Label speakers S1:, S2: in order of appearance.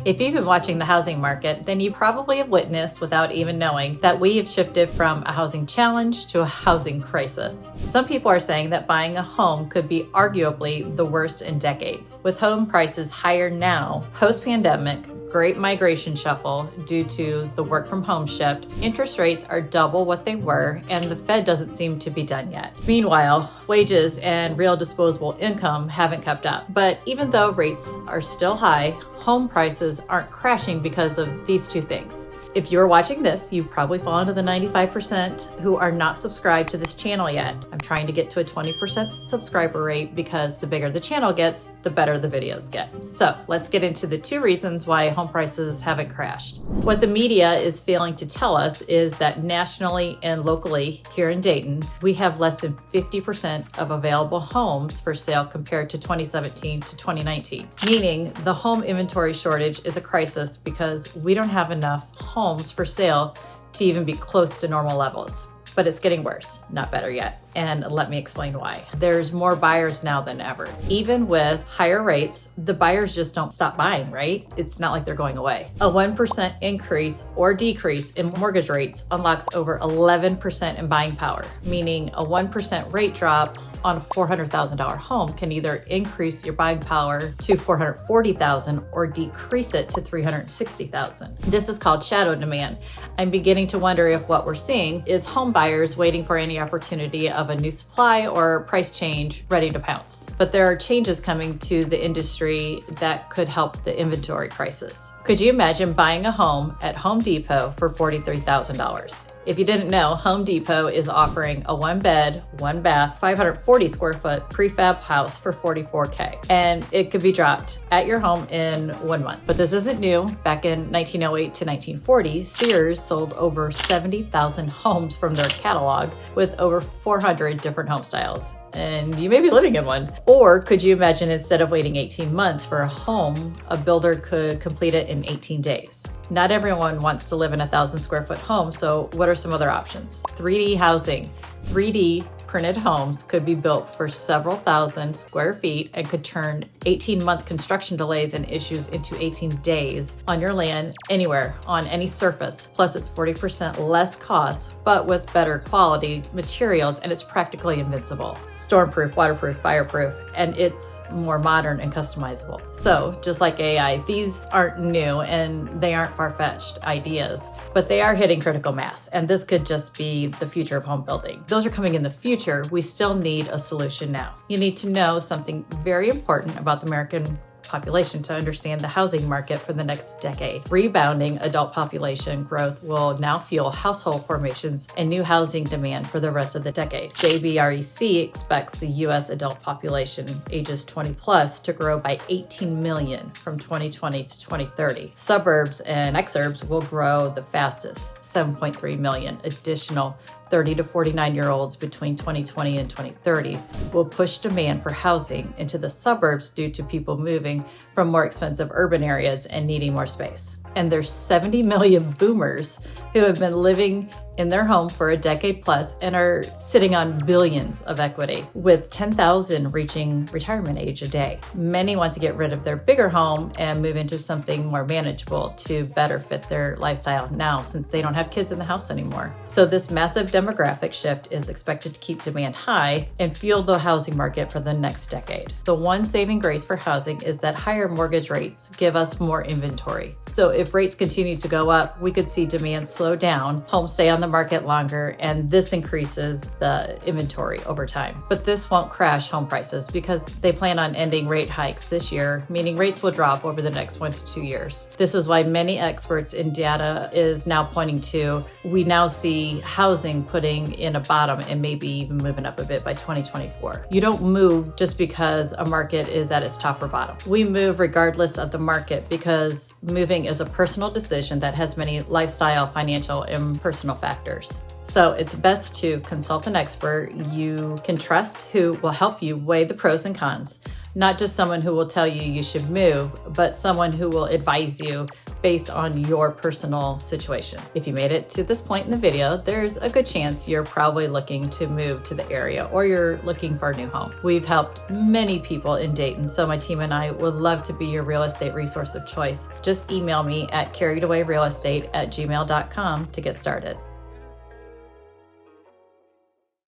S1: If you've been watching the housing market, then you probably have witnessed, without even knowing, that we have shifted from a housing challenge to a housing crisis. Some people are saying that buying a home could be arguably the worst in decades. With home prices higher now, post-pandemic, great migration shuffle due to the work from home shift, interest rates are double what they were, and the Fed doesn't seem to be done yet. Meanwhile, wages and real disposable income haven't kept up. But even though rates are still high, home prices aren't crashing because of these two things. If you're watching this, you probably fall into the 95% who are not subscribed to this channel yet. I'm trying to get to a 20% subscriber rate because the bigger the channel gets, the better the videos get. So let's get into the two reasons why home prices haven't crashed. What the media is failing to tell us is that nationally and locally here in Dayton, we have less than 50% of available homes for sale compared to 2017 to 2019, meaning the home inventory shortage is a crisis because we don't have enough homes for sale to even be close to normal levels. But it's getting worse, not better yet. And let me explain why. There's more buyers now than ever. Even with higher rates, the buyers just don't stop buying, right? It's not like they're going away. A 1% increase or decrease in mortgage rates unlocks over 11% in buying power, meaning a 1% rate drop on a $400,000 home can either increase your buying power to $440,000 or decrease it to $360,000. This is called shadow demand. I'm beginning to wonder if what we're seeing is home buyers waiting for any opportunity of a new supply or price change ready to pounce. But there are changes coming to the industry that could help the inventory crisis. Could you imagine buying a home at Home Depot for $43,000? If you didn't know, Home Depot is offering a 1-bed, 1-bath, 540 square foot prefab house for $44K. And it could be dropped at your home in 1 month. But this isn't new. Back in 1908 to 1940, Sears sold over 70,000 homes from their catalog with over 400 different home styles. And you may be living in one. Or could you imagine instead of waiting 18 months for a home, a builder could complete it in 18 days? Not everyone wants to live in a 1,000 square foot home, so what are some other options? 3D housing. 3D printed homes could be built for several thousand square feet and could turn 18-month construction delays and issues into 18 days on your land, anywhere, on any surface. Plus, it's 40% less cost, but with better quality materials, and it's practically invincible. Stormproof, waterproof, fireproof, and it's more modern and customizable. So, just like AI, these aren't new and they aren't far-fetched ideas, but they are hitting critical mass, and this could just be the future of home building. Those are coming in the future. We still need a solution now. You need to know something very important about the American population to understand the housing market for the next decade. Rebounding adult population growth will now fuel household formations and new housing demand for the rest of the decade. JBREC expects the U.S. adult population ages 20 plus to grow by 18 million from 2020 to 2030. Suburbs and exurbs will grow the fastest, 7.3 million additional 30 to 49-year-olds between 2020 and 2030 will push demand for housing into the suburbs due to people moving from more expensive urban areas and needing more space. And there's 70 million boomers who have been living in their home for a decade plus and are sitting on billions of equity, with 10,000 reaching retirement age a day. Many want to get rid of their bigger home and move into something more manageable to better fit their lifestyle now, since they don't have kids in the house anymore. So this massive demographic shift is expected to keep demand high and fuel the housing market for the next decade. The one saving grace for housing is that higher mortgage rates give us more inventory. So if rates continue to go up, we could see demand slow down, homes stay on the market longer, and this increases the inventory over time. But this won't crash home prices because they plan on ending rate hikes this year, meaning rates will drop over the next 1 to 2 years. This is why many experts in data is now pointing to, we now see housing putting in a bottom and maybe even moving up a bit by 2024. You don't move just because a market is at its top or bottom. We move regardless of the market because moving is a personal decision that has many lifestyle, financial, and personal factors. So it's best to consult an expert you can trust who will help you weigh the pros and cons. Not just someone who will tell you you should move, but someone who will advise you based on your personal situation. If you made it to this point in the video, there's a good chance you're probably looking to move to the area or you're looking for a new home. We've helped many people in Dayton, so my team and I would love to be your real estate resource of choice. Just email me at carriedawayrealestate@gmail.com to get started.